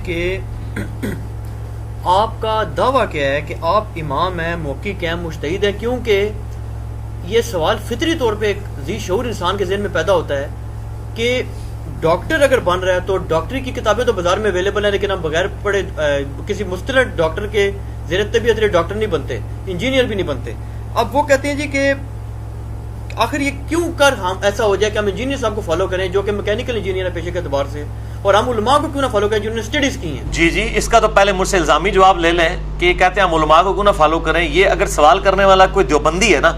کہ آپ کا دعویٰ کیا ہے کہ آپ امام ہیں، محقق ہیں، مجتہد ہیں، کیونکہ یہ سوال فطری طور پہ ایک ذی شعور انسان کے ذہن میں پیدا ہوتا ہے کہ ڈاکٹر اگر بن رہا ہے تو ڈاکٹری کی کتابیں تو بازار میں اویلیبل ہیں، لیکن ہم بغیر پڑھے کسی مستند ڈاکٹر کے زیر طبیعت ڈاکٹر نہیں بنتے، انجینئر بھی نہیں بنتے. اب وہ کہتے ہیں جی کہ آخر یہ کیوں کر ہم ایسا ہو جائے کہ ہم انجینئر صاحب کو فالو کریں جو کہ میکینیکل انجینئر ہے پیشے کے اعتبار سے، اور ہم علماء کو کیوں نہ فالو کریں جنہوں نے اسٹڈیز کی ہیں. جی اس کا تو پہلے مجھ سے الزامی جواب لے لیں کہ یہ کہتے ہیں ہم علماء کو کیوں نہ فالو کریں. یہ اگر سوال کرنے والا کوئی دیوبندی ہے نا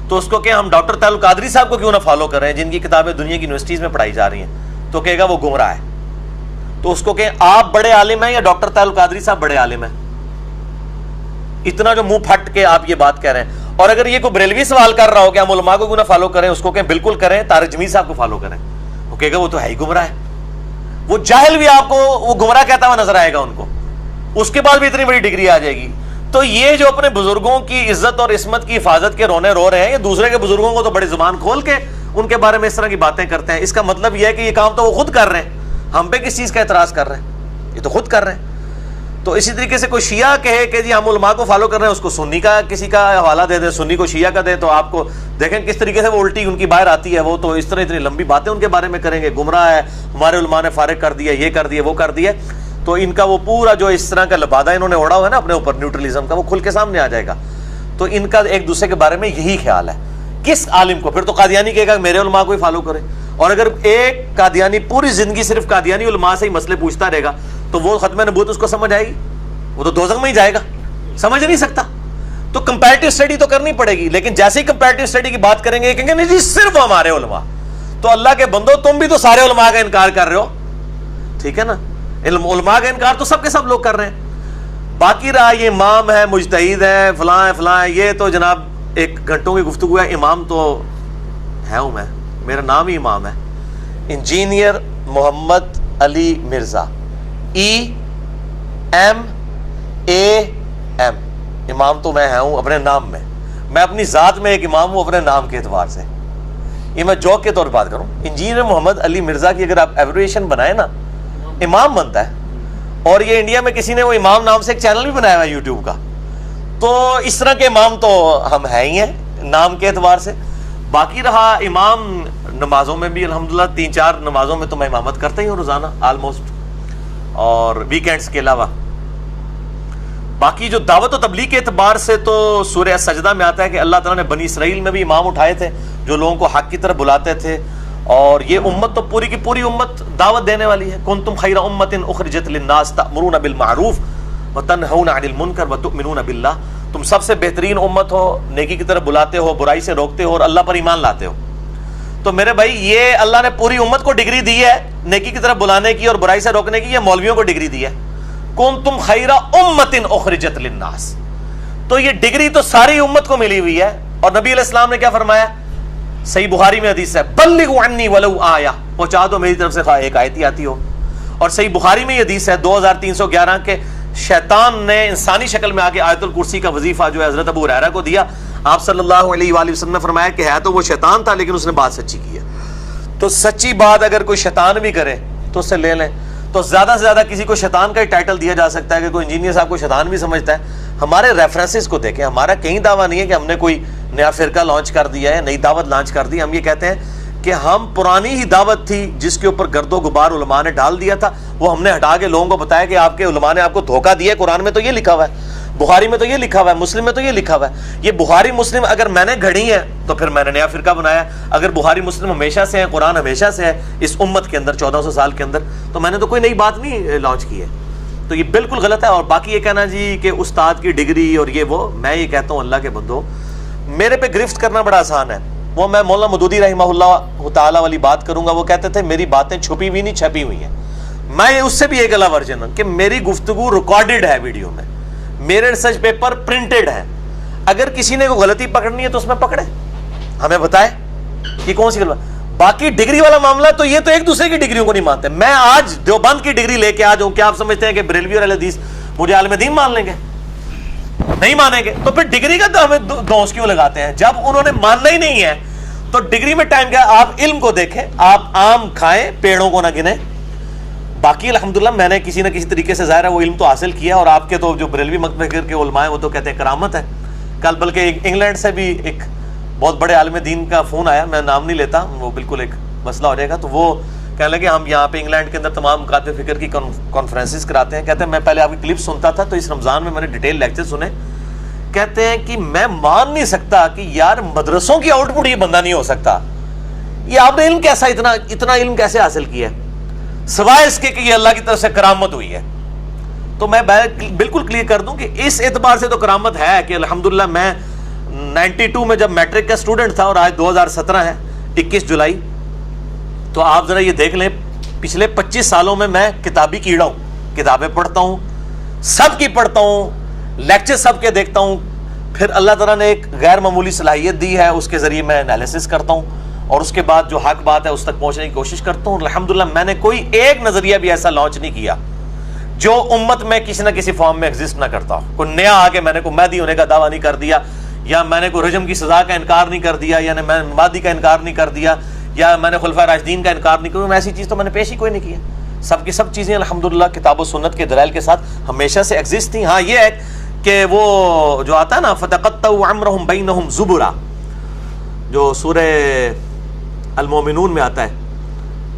تو اس کو کہ ہم ڈاکٹر طاہر القادری صاحب کو کیوں نہ فالو کریں جن کی کتابیں دنیا کی یونیورسٹیز میں پڑھائی جا رہی ہیں، تو کہے گا وہ گمراہ ہے. تو اس کو کہ آپ بڑے عالم ہیں یا ڈاکٹر طاہر القادری صاحب بڑے عالم ہیں؟ اتنا جو منہ پھٹ کے آپ یہ بات کہہ رہے ہیں. اور اگر یہ کوئی بریلوی سوال کر رہا ہو کہ ہم علماء کو کیوں نہ فالو کریں، اس کو کہ بالکل کریں، طارق جمیل صاحب کو فالو کریں. وہ کہے گا وہ تو ہے ہی گمراہ ہے. وہ جاہل بھی آپ کو وہ گمراہ کہتا ہوا نظر آئے گا ان کو، اس کے بعد بھی اتنی بڑی ڈگری آ جائے گی. تو یہ جو اپنے بزرگوں کی عزت اور عصمت کی حفاظت کے رونے رو رہے ہیں، یہ دوسرے کے بزرگوں کو تو بڑی زبان کھول کے ان کے بارے میں اس طرح کی باتیں کرتے ہیں. اس کا مطلب یہ ہے کہ یہ کام تو وہ خود کر رہے ہیں، ہم پہ کس چیز کا اعتراض کر رہے ہیں؟ یہ تو خود کر رہے ہیں. تو اسی طریقے سے کوئی شیعہ کہے کہ جی ہم علماء کو فالو کر رہے ہیں، اس کو سنی کا کسی کا حوالہ دے دیں، سنی کو شیعہ کا دے، تو آپ کو دیکھیں کس طریقے سے وہ الٹی ان کی باہر آتی ہے. وہ تو اس طرح اتنی لمبی باتیں ان کے بارے میں کریں گے، گمراہ ہے، ہمارے علماء نے فارغ کر دیا، یہ کر دیا، وہ کر دیا. تو ان کا وہ پورا جو اس طرح کا لبادہ انہوں نے اوڑھا ہوا ہے نا اپنے اوپر نیوٹرلزم کا، وہ کھل کے سامنے آ جائے گا. تو ان کا ایک دوسرے کے بارے میں یہی خیال ہے. کس عالم کو پھر تو قادیانی کہے گا میرے علماء کو ہی فالو کرے. اور اگر ایک قادیانی پوری زندگی صرف قادیانی علماء سے ہی مسئلے پوچھتا رہے گا تو وہ ختم نبوت اس کو سمجھ آئے گی؟ وہ تو دوزخ میں ہی جائے گا، سمجھ نہیں سکتا. تو کمپیریٹیو اسٹڈی تو کرنی پڑے گی، لیکن جیسے ہی کمپیریٹیو اسٹڈی کی بات کریں گے کہیں گے نہیں جی صرف ہمارے علماء. تو اللہ کے بندو تم بھی تو سارے علماء کا انکار کر رہے ہو، ٹھیک ہے نا؟ علماء کا انکار تو سب کے سب لوگ کر رہے ہیں. باقی رہا یہ امام ہے، مجتہد ہے، فلاں ہے فلاں ہے، یہ تو جناب ایک گھنٹوں کی گفتگو ہے. امام تو ہے ہوں میں، میرا نام ہی امام ہے، انجینئر محمد علی مرزا، EMAM. امام تو میں ہوں اپنے نام میں، میں اپنی ذات میں ایک امام ہوں اپنے نام کے اعتبار سے. یہ میں جوک کے طور پر بات کروں. انجینئر محمد علی مرزا کی اگر آپ ایبریویشن بنائیں نا امام بنتا ہے. اور یہ انڈیا میں کسی نے وہ امام نام سے ایک چینل بھی بنایا ہوا ہے یوٹیوب کا. تو اس طرح کے امام تو ہم ہیں ہی ہیں نام کے اعتبار سے. باقی رہا امام نمازوں میں بھی الحمدللہ 3-4 نمازوں میں تو میں امامت کرتا ہی ہوں روزانہ آلموسٹ، اور ویکینڈز کے علاوہ. باقی جو دعوت و تبلیغ کے اعتبار سے تو سورہ سجدہ میں آتا ہے کہ اللہ تعالیٰ نے بنی اسرائیل میں بھی امام اٹھائے تھے جو لوگوں کو حق کی طرف بلاتے تھے. اور یہ امت تو پوری کی پوری امت دعوت دینے والی ہے. کنتم خیر امت اخرجت للناس تأمرون بالمعروف وتنہون عن المنکر وتؤمنون باللہ. تم سب سے بہترین امت ہو، نیکی کی طرف بلاتے ہو، برائی سے روکتے ہو اور اللہ پر ایمان لاتے ہو. تو میرے بھائی یہ اللہ نے پوری امت کو ڈگری دی ہے نیکی کی طرف بلانے کی اور برائی سے روکنے کی، یہ مولویوں کو ڈگری دی ہے. کنتم خیر امت اخرجت للناس. تو یہ ڈگری تو ساری امت کو ملی ہوئی ہے. اور نبی علیہ السلام نے کیا فرمایا؟ صحیح بخاری میں حدیث ہے بلغوا عنی ولو آیہ، پہنچا دو میری طرف سے خواہ ایک آیت ہی آتی ہو. اور صحیح بخاری میں یہ حدیث ہے 2311 کے شیطان نے انسانی شکل میں آ کے آیت الکرسی کا وظیفہ جو ہے حضرت ابو ہریرہ کو دیا. آپ صلی اللہ علیہ وآلہ وسلم نے فرمایا کہ ہے تو وہ شیطان تھا لیکن اس نے بات سچی کی ہے. تو سچی بات اگر کوئی شیطان بھی کرے تو اس سے لے لیں. تو زیادہ سے زیادہ کسی کو شیطان کا ہی ٹائٹل دیا جا سکتا ہے کہ کوئی انجینئر صاحب کو شیطان بھی سمجھتا ہے. ہمارے ریفرنسز کو دیکھیں. ہمارا کہیں دعویٰ نہیں ہے کہ ہم نے کوئی نیا فرقہ لانچ کر دیا ہے، نئی دعوت لانچ کر دی. ہم یہ کہتے ہیں کہ ہم پرانی ہی دعوت تھی جس کے اوپر گرد و غبار علماء نے ڈال دیا تھا، وہ ہم نے ہٹا کے لوگوں کو بتایا کہ آپ کے علماء نے آپ کو دھوکہ دیا ہے. قرآن میں تو یہ لکھا ہوا ہے، بخاری میں تو یہ لکھا ہوا ہے، مسلم میں تو یہ لکھا ہوا ہے. یہ بخاری مسلم اگر میں نے گھڑی ہے تو پھر میں نے نیا فرقہ بنایا. اگر بخاری مسلم ہمیشہ سے ہے، قرآن ہمیشہ سے ہے اس امت کے اندر 1400 سال کے اندر، تو میں نے تو کوئی نئی بات نہیں لانچ کی ہے. تو یہ بالکل غلط ہے. اور باقی یہ کہنا جی کہ استاد کی ڈگری اور یہ وہ، میں یہ کہتا ہوں اللہ کے بندو میرے پہ گرفت کرنا بڑا آسان ہے. وہ میں مولانا مودودی رحمہ اللہ تعالیٰ والی بات کروں گا. وہ کہتے تھے میری باتیں چھپی ہوئی نہیں چھپی ہوئی ہیں. میں اس سے بھی ایک الگ ورژن ہوں کہ میری گفتگو ریکارڈڈ ہے ویڈیو میں، میرے ریسرچ پیپر پرنٹڈ ہے. اگر کسی نے کوئی غلطی پکڑنی ہے تو اس میں پکڑے، ہمیں بتائے کہ کون سی غلط. باقی ڈگری والا معاملہ تو یہ تو ایک دوسرے کی ڈگریوں کو نہیں مانتے. میں آج دیوبند کی ڈگری لے کے آ جاؤں، کیا آپ سمجھتے ہیں کہ بریلوی اور اہل حدیث مجھے عالم دین مان لیں گے؟ نہیں مانیں گے. تو پھر ڈگری کا تو ہمیں دوست کیوں لگاتے ہیں؟ جب انہوں نے ماننا ہی نہیں ہے تو ڈگری میں ٹائم کیا؟ آپ علم کو دیکھیں، آپ آم کھائیں پیڑوں کو نہ گنیں، باقی الحمدللہ میں نے کسی نہ کسی طریقے سے ظاہر ہے وہ علم تو حاصل کیا, اور آپ کے تو جو بریلوی مکتب فکر کے علماء ہیں وہ تو کہتے ہیں کرامت ہے. کل بلکہ انگلینڈ سے بھی ایک بہت بڑے عالم دین کا فون آیا, میں نام نہیں لیتا, وہ بالکل ایک مسئلہ ہو جائے گا, تو وہ کہنے لگے ہم یہاں پہ انگلینڈ کے اندر تمام مکاتب فکر کی کانفرنسز کراتے ہیں. کہتے ہیں میں پہلے آپ کی کلپ سنتا تھا تو اس رمضان میں نے ڈیٹیل لیکچر سنے. کہتے ہیں کہ میں مان نہیں سکتا کہ یار مدرسوں کی آؤٹ پٹ یہ بندہ نہیں ہو سکتا, یہ آپ نے علم کیسا اتنا علم کیسے حاصل کیا ہے, سوائے اس کے کہ یہ اللہ کی طرف سے کرامت ہوئی ہے. تو میں بالکل کلیئر کر دوں کہ اس اعتبار سے تو کرامت ہے کہ الحمدللہ میں 92 میں جب میٹرک کا اسٹوڈنٹ تھا, اور آج 2017 ہے 21 جولائی, تو آپ ذرا یہ دیکھ لیں پچھلے 25 سالوں میں کتابی کیڑا ہوں, کتابیں پڑھتا ہوں, سب کی پڑھتا ہوں, لیکچر سب کے دیکھتا ہوں. پھر اللہ تعالیٰ نے ایک غیر معمولی صلاحیت دی ہے, اس کے ذریعے میں انالیسس کرتا ہوں, اور اس کے بعد جو حق بات ہے اس تک پہنچنے کی کوشش کرتا ہوں. الحمدللہ میں نے کوئی ایک نظریہ بھی ایسا لانچ نہیں کیا جو امت میں کسی نہ کسی فارم میں ایگزسٹ نہ کرتا ہو. کوئی نیا آ کے میں نے کوئی مہدی ہونے کا دعویٰ نہیں کر دیا, یا میں نے کوئی رجم کی سزا کا انکار نہیں کر دیا, یا میں مہدی کا انکار نہیں کر دیا, یا میں نے خلفائے راشدین کا انکار نہیں کیا. ایسی چیز تو میں نے پیش ہی کوئی نہیں کیا. سب کی سب چیزیں الحمدللہ کتاب و سنت کے دلائل کے ساتھ ہمیشہ سے ایگزسٹ تھیں. ہاں یہ ہے کہ وہ جو آتا ہے نا فَتَقَطَّعُوا أَمْرَهُمْ بَيْنَهُمْ زُبُرًا, جو سورہ المومنون میں آتا ہے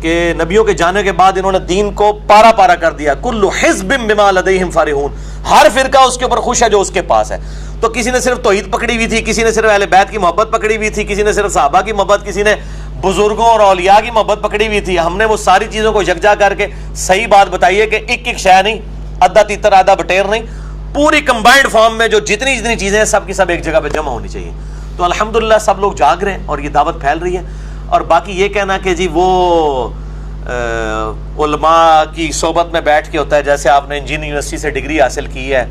کہ نبیوں کے جانے کے بعد انہوں نے دین کو پارا پارا کر دیا. کل حزب بما لدیہم فرحون, ہر فرقہ اس کے اوپر خوش ہے جو اس کے پاس ہے. تو کسی نے صرف توحید پکڑی ہوئی تھی, کسی نے صرف اہل بیت کی محبت پکڑی ہوئی تھی, کسی نے صرف صحابہ کی محبت, کسی نے بزرگوں اور اولیاء کی محبت پکڑی ہوئی تھی. ہم نے وہ ساری چیزوں کو یکجا کر کے صحیح بات بتائی ہے کہ ایک شے نہیں, آدھا تیتر آدھا بٹیر نہیں, پوری کمبائنڈ فارم میں جو جتنی چیزیں ہیں سب کی سب ایک جگہ پہ جمع ہونی چاہیے. تو الحمدللہ سب لوگ جاگ رہے ہیں اور یہ دعوت پھیل رہی ہے. اور باقی یہ کہنا کہ جی وہ علماء کی صحبت میں بیٹھ کے ہوتا ہے, جیسے آپ نے انجینئرنگ یونیورسٹی سے ڈگری حاصل کی ہے,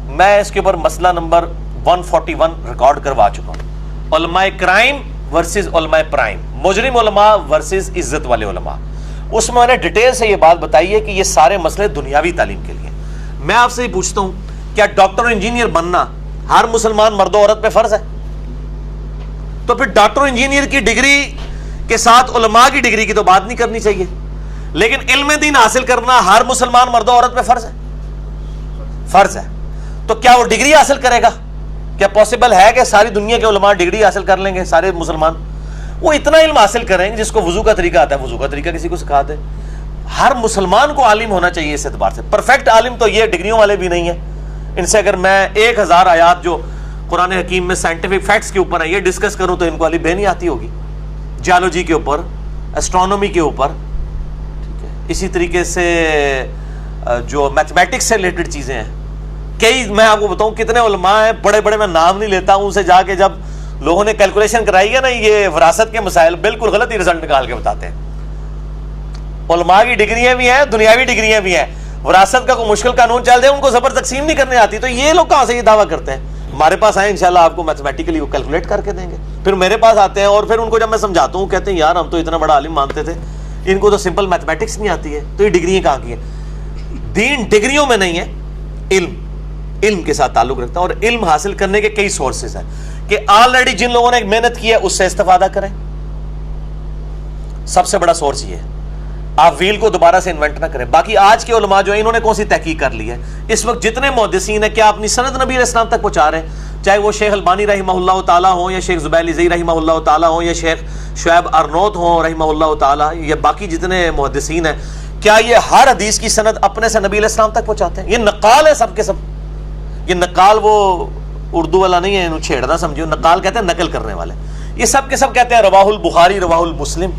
میں اس کے اوپر مسئلہ نمبر 141 ریکارڈ کروا چکا ہوں. علماء کرائم ورسز علماء پرائم, مجرم علماء ورسز عزت والے علماء. اس میں نے ڈیٹیل سے یہ بات بتائی ہے کہ یہ سارے مسئلے دنیاوی تعلیم کے لیے. میں آپ سے یہ پوچھتا ہوں, کیا ڈاکٹر اور انجینئر بننا ہر مسلمان مرد و عورت پہ فرض ہے؟ تو پھر ڈاکٹر اور انجینئر کی ڈگری کے ساتھ علماء کی ڈگری کی تو بات نہیں کرنی چاہیے, لیکن علم دین حاصل کرنا ہر مسلمان مرد و عورت پہ فرض ہے, فرض ہے. تو کیا وہ ڈگری حاصل کرے گا؟ کیا پاسبل ہے کہ ساری دنیا کے علماء ڈگری حاصل کر لیں گے سارے مسلمان؟ وہ اتنا علم حاصل کریں گے جس کو وضو کا طریقہ آتا ہے وضو کا طریقہ کسی کو سکھا دے. ہر مسلمان کو عالم ہونا چاہیے اس اعتبار سے. پرفیکٹ عالم تو یہ ڈگریوں والے بھی نہیں ہیں. ان سے اگر میں 1000 آیات جو قرآن حکیم میں سائنٹیفک فیکٹس کے اوپر ہیں یہ ڈسکس کروں تو ان کو علی بے نہیں آتی ہوگی. جیولوجی کے اوپر, اسٹرانومی کے اوپر, ٹھیک ہے, اسی طریقے سے جو میتھمیٹکس سے ریلیٹڈ چیزیں ہیں کئی, میں آپ کو بتاؤں کتنے علماء ہیں بڑے بڑے, میں نام نہیں لیتا ہوں, ان سے جا کے جب لوگوں نے کیلکولیشن کرائی ہے نا یہ وراثت کے مسائل, بالکل غلط ہی رزلٹ نکال کے بتاتے ہیں. علماء کی ڈگریاں بھی ہیں, دنیاوی ڈگریاں بھی ہیں, وراثت کا کوئی مشکل قانون چل دے ان کو زبر تقسیم نہیں کرنے آتی. تو یہ لوگ کہاں سے یہ دعویٰ کرتے ہیں؟ ہمارے پاس آئے انشاءاللہ آپ کو میتھمیٹیکلی وہ کیلکولیٹ کر کے دیں گے. پھر میرے پاس آتے ہیں اور پھر ان کو جب میں سمجھاتا ہوں کہتے ہیں یار ہم تو اتنا بڑا عالم مانتے تھے, ان کو تو سمپل میتھمیٹکس نہیں آتی ہے. تو یہ ڈگریاں کہاں کی ہیں؟ دین ڈگریوں میں نہیں ہے, علم کے ساتھ تعلق رکھتا ہے. اور علم حاصل کرنے کے کئی سورسز ہیں کہ آلریڈی جن لوگوں نے ایک محنت کی ہے اس سے استفادہ کریں. سب سے بڑا سورس یہ ہے, آپ ویل کو دوبارہ سے انوینٹ نہ کریں. باقی آج کے علماء جو ہیں انہوں نے کون سی تحقیق کر لی ہے؟ اس وقت جتنے محدثین ہیں کیا اپنی سند نبی علیہ السلام تک پہنچا رہے ہیں؟ چاہے وہ شیخ البانی رحمہ اللہ تعالیٰ ہوں, یا شیخ زبیر علی رحمہ اللہ تعالیٰ ہوں, یا شیخ شعیب ارنوت ہوں رحمہ اللہ تعالیٰ, یا باقی جتنے محدثین ہیں, کیا یہ ہر حدیث کی سند اپنے سے نبی علیہ السلام تک پہنچاتے ہیں؟ یہ نقال ہے سب کے سب. یہ نقال وہ اردو والا نہیں ہے, انہوں چھیڑنا سمجھو, نقال کہتے ہیں نقل کرنے والے. یہ سب کے سب کہتے ہیں رواہ البخاری رواہ المسلم.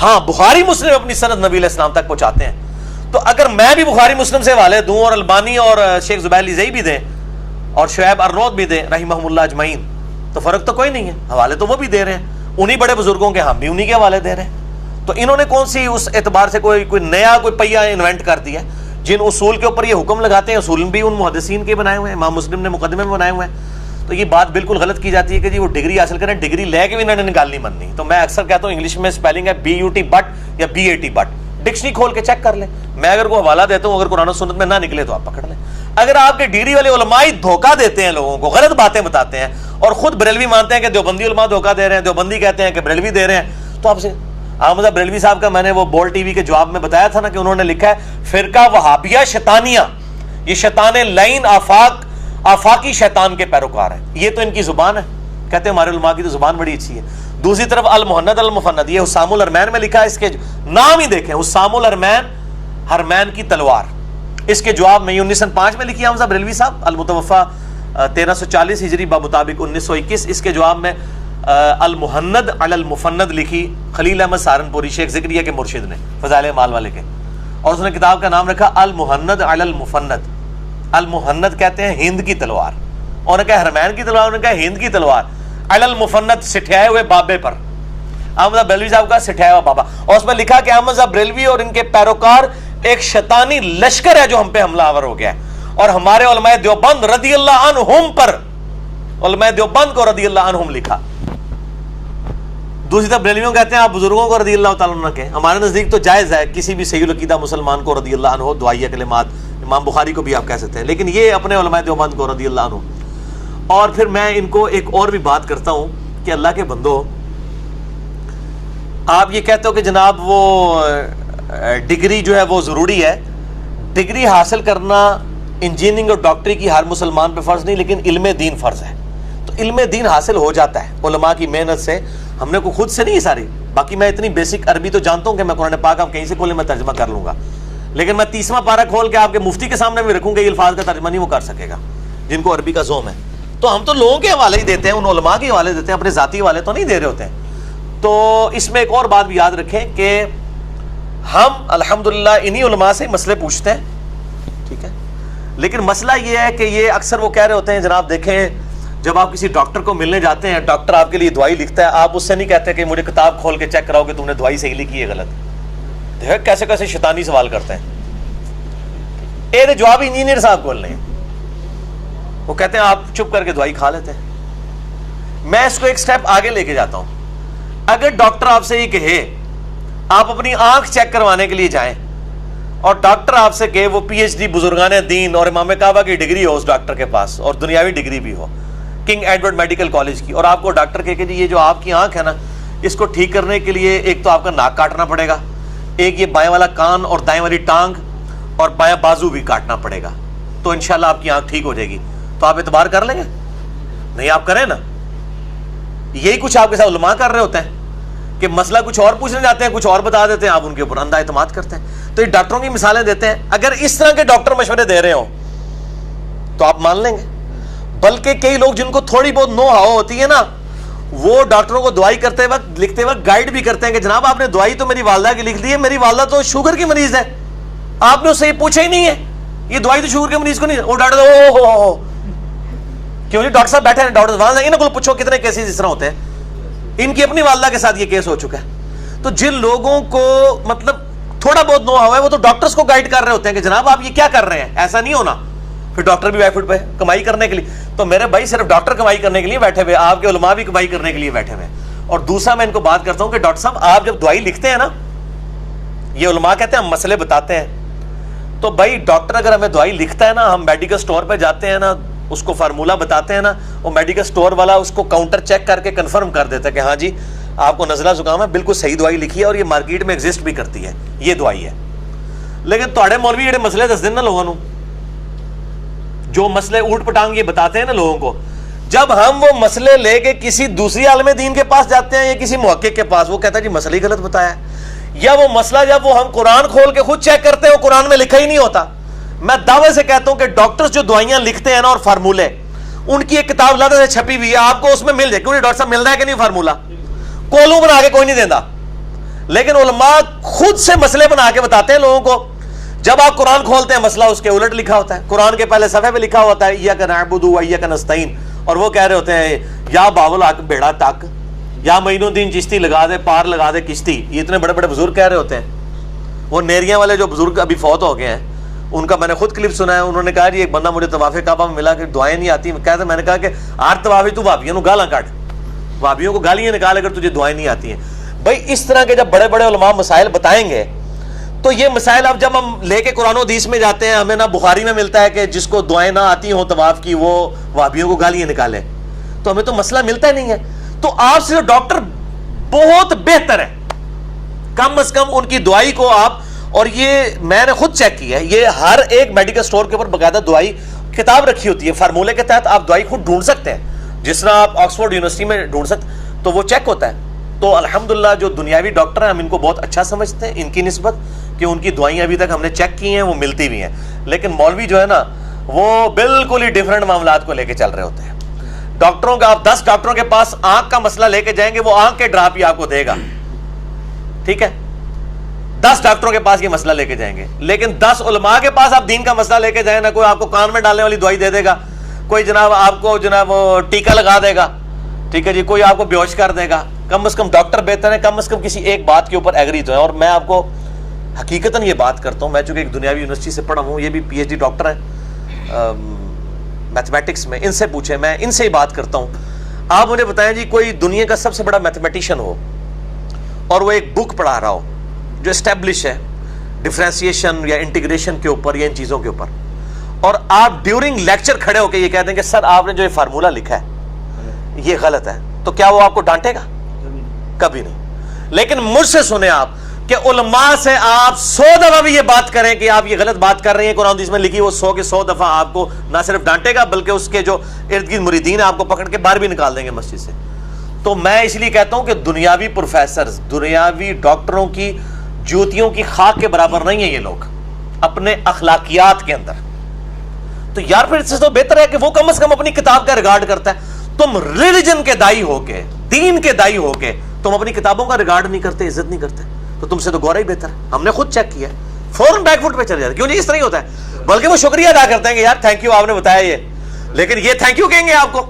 ہاں بخاری مسلم اپنی سند نبی علیہ السلام تک پہنچاتے ہیں. تو اگر میں بھی بخاری مسلم سے حوالے دوں اور البانی اور شیخ زبیر علی زئی بھی دیں اور شعیب ارنوت بھی دیں رحمہم اللہ اجمعین, تو فرق تو کوئی نہیں ہے. حوالے تو وہ بھی دے رہے ہیں, انہی بڑے بزرگوں کے, ہم بھی انہی کے حوالے دے رہے ہیں. تو انہوں نے کون سی اس اعتبار سے کوئی نیا کوئی پہیہ انوینٹ کر دیا؟ جن اصول کے اوپر یہ حکم لگاتے ہیں اصول بھی ان محدثین کے بنائے ہوئے ہیں, امام مسلم نے مقدمے میں بنائے ہوئے ہیں. تو یہ بات بالکل غلط کی جاتی ہے کہ جی وہ ڈگری حاصل کریں, ڈگری لے کے بھی انہوں نے نکالنی مننی. تو میں اکثر کہتا ہوں انگلش میں اسپیلنگ ہے BUT بٹ یا BAT بٹ, ڈکشنری کھول کے چیک کر لیں. میں اگر کوئی حوالہ دیتا ہوں, اگر قرآن و سنت میں نہ نکلے تو آپ پکڑ لیں. اگر آپ کے ڈگری والے علماء دھوکہ دیتے ہیں لوگوں کو, غلط باتیں بتاتے ہیں, اور خود بریلوی مانتے ہیں کہ دیوبندی علماء دھوکہ دے رہے ہیں, دیوبندی کہتے ہیں کہ بریلوی دے رہے ہیں, تو آپ سے احمد بریلوی صاحب کا میں نے وہ بول ٹی وی کے جواب میں بتایا تھا نا کہ انہوں نے لکھا ہے فرقہ وہابیہ شیطانیہ، یہ شیطان لعین آفاقی شیطان کے پیروکار ہیں. یہ تو ان کی زبان ہے، کہتے ہیں ہمارے علماء کی تو زبان بڑی اچھی ہے. دوسری طرف المہند المفند، یہ حسام الحرمین میں لکھا ہے، اس کے نام ہی دیکھیں، حسام الحرمین، حرمین کی تلوار. اس کے جواب میں 1905 میں لکھی حمزہ بریلوی صاحب، المتوفہ 1340 ہجری بمطابق 1921. اس کے جواب میں المہند علی المفند لکھی خلیل احمد سہارنپوری، شیخ ذکریہ کے مرشد نے، فضائل اعمال والے کے، اور اس نے کتاب کا نام رکھا المہند علی المفند. المہند کہتے ہیں ہند کی تلوار، اور نے کہا حرمین کی تلوار، انہوں نے کہا ہند کی تلوار، علی المفند سٹھائے ہوئے بابے پر، احمد بریلوی صاحب کا سٹھایا ہوا بابا. اور اس میں لکھا کہ احمد بریلوی اور ان کے پیروکار ایک شیطانی لشکر ہے جو ہم پہ حملہ آور ہو گیا ہے، اور ہمارے علماء دیوبند رضی اللہ عنہم پر، علماء دیوبند کو رضی اللہ عنہم لکھا. دوسری طرف بریلویوں کہتے ہیں آپ بزرگوں کو رضی اللہ تعالیٰ عنہ کہیں. ہمارے نزدیک تو جائز ہے کسی بھی صحیح العقیدہ مسلمان کو رضی اللہ عنہ، دعائیہ کلمات، امام بخاری کو بھی آپ کہہ سکتے ہیں، لیکن یہ اپنے علماء دیوبند کو رضی اللہ عنہ. اور پھر میں ان کو ایک اور بھی بات کرتا ہوں کہ اللہ کے بندو، آپ یہ کہتے ہو کہ جناب وہ ڈگری جو ہے وہ ضروری ہے. ڈگری حاصل کرنا انجینئرنگ اور ڈاکٹری کی ہر مسلمان پہ فرض نہیں، لیکن علم دین فرض ہے. تو علم دین حاصل ہو جاتا ہے علماء کی محنت سے، ہم نے کو خود سے نہیں ساری. باقی میں اتنی بیسک عربی تو جانتا ہوں کہ میں قرآن پاک آپ کہیں سے کھولیں میں ترجمہ کر لوں گا، لیکن میں 30واں پارہ کھول کے آپ کے مفتی کے سامنے بھی رکھوں گا، یہ الفاظ کا ترجمہ نہیں وہ کر سکے گا جن کو عربی کا ذوم ہے. تو ہم تو لوگوں کے حوالے ہی دیتے ہیں، ان علماء کے حوالے دیتے ہیں، اپنے ذاتی حوالے تو نہیں دے رہے ہوتے ہیں. تو اس میں ایک اور بات بھی یاد رکھیں کہ ہم الحمدللہ انہی علماء سے مسئلے پوچھتے ہیں، ٹھیک ہے، لیکن مسئلہ یہ ہے کہ یہ اکثر وہ کہہ رہے ہوتے ہیں جناب دیکھیں جب آپ کسی ڈاکٹر کو ملنے جاتے ہیں، ڈاکٹر آپ کے لیے دوائی لکھتا ہے، آپ اس سے نہیں کہتے کہ مجھے کتاب کھول کے چیک کراؤ کہ تم نے دوائی صحیح لکھی ہے غلط. دیکھ کیسے کیسے شیطانی سوال کرتے ہیں. یہ جواب انجینئر صاحب کھول لیں، وہ کہتے ہیں آپ چپ کر کے دوائی کھا لیتے ہیں. میں اس کو ایک سٹیپ آگے لے کے جاتا ہوں. اگر ڈاکٹر آپ سے یہ کہے آپ اپنی آنکھ چیک کروانے کے لیے جائیں، اور ڈاکٹر آپ سے کہے وہ پی ایچ ڈی بزرگان دین اور امام کعبہ کی ڈگری ہو اس ڈاکٹر کے پاس، اور دنیاوی ڈگری بھی ہو کنگ ایڈورڈ میڈیکل کالج کی، اور آپ کو ڈاکٹر کہے کہ جی یہ جو آپ کی آنکھ ہے نا اس کو ٹھیک کرنے کے لیے ایک تو آپ کا ناک کاٹنا پڑے گا، ایک یہ بائیں والا کان اور دائیں والی ٹانگ اور بایاں بازو بھی کاٹنا پڑے گا، تو انشاءاللہ آپ کی آنکھ ٹھیک ہو جائے گی. تو آپ اعتبار کر لیں گے؟ نہیں آپ کریں نا. یہی کچھ آپ کے ساتھ علماء کر رہے ہوتے ہیں کہ مسئلہ کچھ اور پوچھنے جاتے ہیں، کچھ اور بتا دیتے ہیں، آپ ان کے اوپر اندھا اعتماد کرتے ہیں. تو یہ ڈاکٹروں کی مثالیں دیتے ہیں. اگر اس طرح کے ڈاکٹر مشورے دے رہے ہوں تو آپ مان لیں گے. بلکہ کئی لوگ جن کو تھوڑی بہت نو ہاؤ ہوتی ہے نا، وہ ڈاکٹروں کو دوائی کرتے وقت لکھتے وقت گائیڈ بھی کرتے ہیں کہ جناب آپ نے دوائی تو میری والدہ کی لکھ دی ہے، میری والدہ تو شوگر کی مریض ہے، آپ نے اس سے یہ پوچھا ہی نہیں ہے، یہ دوائی تو شوگر کے مریض کو نہیں. وہ ڈاکٹر او کیوں نہیں ڈاکٹر صاحب بیٹھے ہیں، ڈاکٹر والدہ ان کو پوچھو کتنے کیسز اس طرح ہوتے ہیں. ان کی اپنی والدہ کے ساتھ یہ کیس ہو چکا ہے. تو جن لوگوں کو مطلب تھوڑا بہت نو ہوا ہے وہ تو ڈاکٹرز کو گائیڈ کر رہے ہوتے ہیں کہ جناب آپ یہ کیا کر رہے ہیں، ایسا نہیں ہونا. پھر ڈاکٹر بھی بیک فٹ پہ کمائی کرنے کے لیے. تو میرے بھائی صرف ڈاکٹر کمائی کرنے کے لیے بیٹھے ہوئے، آپ کے علماء بھی کمائی کرنے کے لیے بیٹھے ہوئے. اور دوسرا میں ان کو بات کرتا ہوں کہ ڈاکٹر صاحب آپ جب دوائی لکھتے ہیں نا، یہ علماء کہتے ہیں ہم مسئلے بتاتے ہیں، تو بھائی ڈاکٹر اگر ہمیں دوائی لکھتا ہے نا، ہم میڈیکل سٹور پہ جاتے ہیں نا، اس کو فارمولہ بتاتے ہیں نا، وہ میڈیکل سٹور والا اس کو کاؤنٹر چیک کر کے کنفرم کر دیتا ہے کہ ہاں جی آپ کو نزلہ زکام ہے، بالکل صحیح دوائی لکھی ہے اور یہ مارکیٹ میں ایگزسٹ بھی کرتی ہے، یہ دوائی ہے. لیکن تھوڑے مولوی جڑے مسئلے دس دن نا لوگوں جو مسئلے اوٹ پٹانگ یہ بتاتے ہیں نا لوگوں کو، جب ہم وہ مسئلے لے کے کسی دوسری عالم دین کے پاس جاتے ہیں یا کسی محقق کے پاس، وہ کہتا ہے جی مسئلہ ہی غلط بتایا ہے. یا وہ مسئلہ جب وہ ہم قرآن کھول کے خود چیک کرتے ہیں وہ قرآن میں لکھا ہی نہیں ہوتا. میں دعوے سے کہتا ہوں کہ ڈاکٹرز جو دوائیاں لکھتے ہیں نا اور فارمولے، ان کی ایک کتاب لادہ سے چھپی ہوئی ہے، آپ کو اس میں مل جائے. کیوں نہیں ڈاکٹر صاحب مل رہا ہے کہ نہیں فارمولہ؟ کولو بنا کے کوئی نہیں دینا. لیکن علماء خود سے مسئلے بنا کے بتاتے ہیں لوگوں کو. جب آپ قرآن کھولتے ہیں مسئلہ اس کے الٹ لکھا ہوتا ہے، قرآن کے پہلے صفحے پہ لکھا ہوتا ہے ایاک نعبد و ایاک نستعین، اور وہ کہہ رہے ہوتے ہیں یا باول حق بیڑا تک، یا معین الدین چشتی لگا دے پار لگا دے کشتی. یہ اتنے بڑے بڑے بزرگ کہہ رہے ہوتے ہیں. وہ نیریاں والے جو بزرگ ابھی فوت ہو گئے ہیں، ان کا میں نے خود کلپ سنا ہے. انہوں نے کہا جی ایک بندہ مجھے طواف کعبہ میں ملا کہ دعائیں نہیں آتی. کہتے میں نے کہا کہ ہر طوافی تو بھابیوں کو گالاں کاٹ، بھابیوں کو گالیاں نکال اگر تجھے دعائیں نہیں آتی ہیں. بھائی اس طرح کے جب بڑے بڑے علماء مسائل بتائیں گے تو یہ مسائل اب جب ہم لے کے قرآن و حدیث میں جاتے ہیں، ہمیں نہ بخاری میں ملتا ہے کہ جس کو دعائیں نہ آتی ہوں طواف کی وہ وہابیوں کو گالیاں نکالے، تو ہمیں تو مسئلہ ملتا ہی نہیں ہے. تو آپ سے ڈاکٹر بہت بہتر ہے، کم از کم ان کی دعائی کو آپ، اور یہ میں نے خود چیک کیا ہے، یہ ہر ایک میڈیکل سٹور کے اوپر باقاعدہ دعائی کتاب رکھی ہوتی ہے، فارمولے کے تحت آپ دوائی خود ڈھونڈ سکتے ہیں، جس طرح آپ آکسفورڈ یونیورسٹی میں ڈھونڈ سکتے، تو وہ چیک ہوتا ہے. تو الحمدللہ جو دنیاوی ڈاکٹر ہیں ہم ان کو بہت اچھا سمجھتے ہیں ان کی نسبت، کہ ان کی دعائیں ابھی تک ہم نے چیک کی ہیں، وہ ملتی بھی ہیں. لیکن مولوی جو ہے نا وہ بالکل ہی ڈیفرنٹ معاملات کو لے کے چل رہے ہوتے ہیں. ڈاکٹروں کا، آپ 10 ڈاکٹروں کے پاس آنکھ کا مسئلہ لے کے جائیں گے، وہ آنکھ کے ڈراپ ہی آپ کو دے گا، ٹھیک ہے، 10 ڈاکٹروں کے پاس یہ مسئلہ لے کے جائیں گے. لیکن 10 علماء کے پاس آپ دین کا مسئلہ لے کے جائیں نا، کوئی آپ کو کان میں ڈالنے والی دوائی دے دے گا، کوئی جناب آپ کو جناب ٹیکا لگا دے گا، ٹھیک ہے جی، کوئی آپ کو بیہوش کر دے گا. کم از کم ڈاکٹر بہتر ہے، کم از کم کسی ایک بات کے اوپر ایگری تو ہے. اور میں آپ کو حقیقتاً یہ بات کرتا ہوں، میں چونکہ ایک دنیاوی یونیورسٹی سے پڑھا ہوں، یہ بھی پی ایچ ڈی ڈاکٹر ہیں میتھمیٹکس میں، ان سے پوچھیں، میں ان سے ہی بات کرتا ہوں. آپ مجھے بتائیں جی، کوئی دنیا کا سب سے بڑا میتھمیٹیشین ہو اور وہ ایک بک پڑھا رہا ہو جو اسٹیبلش ہے ڈفرینسیشن یا انٹیگریشن کے اوپر یا ان چیزوں کے اوپر، اور آپ ڈیورنگ لیکچر کھڑے ہو کے یہ کہتے ہیں کہ سر آپ نے جو یہ فارمولا لکھا ہے یہ غلط ہے، تو کیا وہ آپ کو ڈانٹے گا؟ کبھی نہیں. لیکن مجھ سے سنیں آپ کہ علماء سے آپ 100 دفعہ بھی یہ بات کریں کہ آپ یہ غلط بات کر رہے ہیں، قرآن حدیث میں لکھی، وہ 100 کے 100 دفعہ آپ کو نہ صرف ڈانٹے گا بلکہ اس کے جو ارد گرد مریدین ہیں آپ کو پکڑ کے باہر بھی نکال دیں گے مسجد سے. تو میں اس لیے کہتا ہوں کہ دنیاوی پروفیسرز، دنیاوی ڈاکٹروں کی جوتیوں کی خاک کے برابر نہیں ہیں یہ لوگ اپنے اخلاقیات کے اندر. تو یار پھر اس سے تو بہتر ہے کہ وہ کم از کم اپنی کتاب کا ریگارڈ کرتا ہے. تم ریلیجن کے دائی ہو کے، دین کے دائی ہو کے تم اپنی کتابوں کا ریگارڈ نہیں کرتے، عزت نہیں کرتے، تو تم سے تو گورا ہی بہتر ہے. ہم نے خود چیک کیا ہے، فوراً بیک فٹ پہ چل جاتے. کیوں نہیں؟ اس طرح ہی ہوتا ہے، بلکہ وہ شکریہ ادا کرتے ہیں کہ یار تھینک یو، آپ نے بتایا یہ. لیکن یہ تھینک یو کہیں گے آپ کو،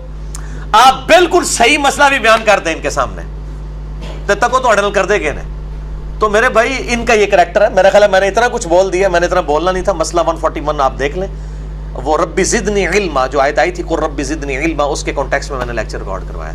آپ بالکل صحیح مسئلہ بھی بیان کر دیں ان کے سامنے تک تو اڈل کر دے گے. تو میرے بھائی ان کا یہ کریکٹر ہے. میرا خیال ہے میں نے اتنا کچھ بول دیا، میں نے اتنا بولنا نہیں تھا. مسئلہ 141 آپ دیکھ لیں، وہ ربی زدنی علما جو آیت آئی تھی، قل ربی زدنی علما، اس کے کانٹیکسٹ میں نے لیکچر ریکارڈ کروایا.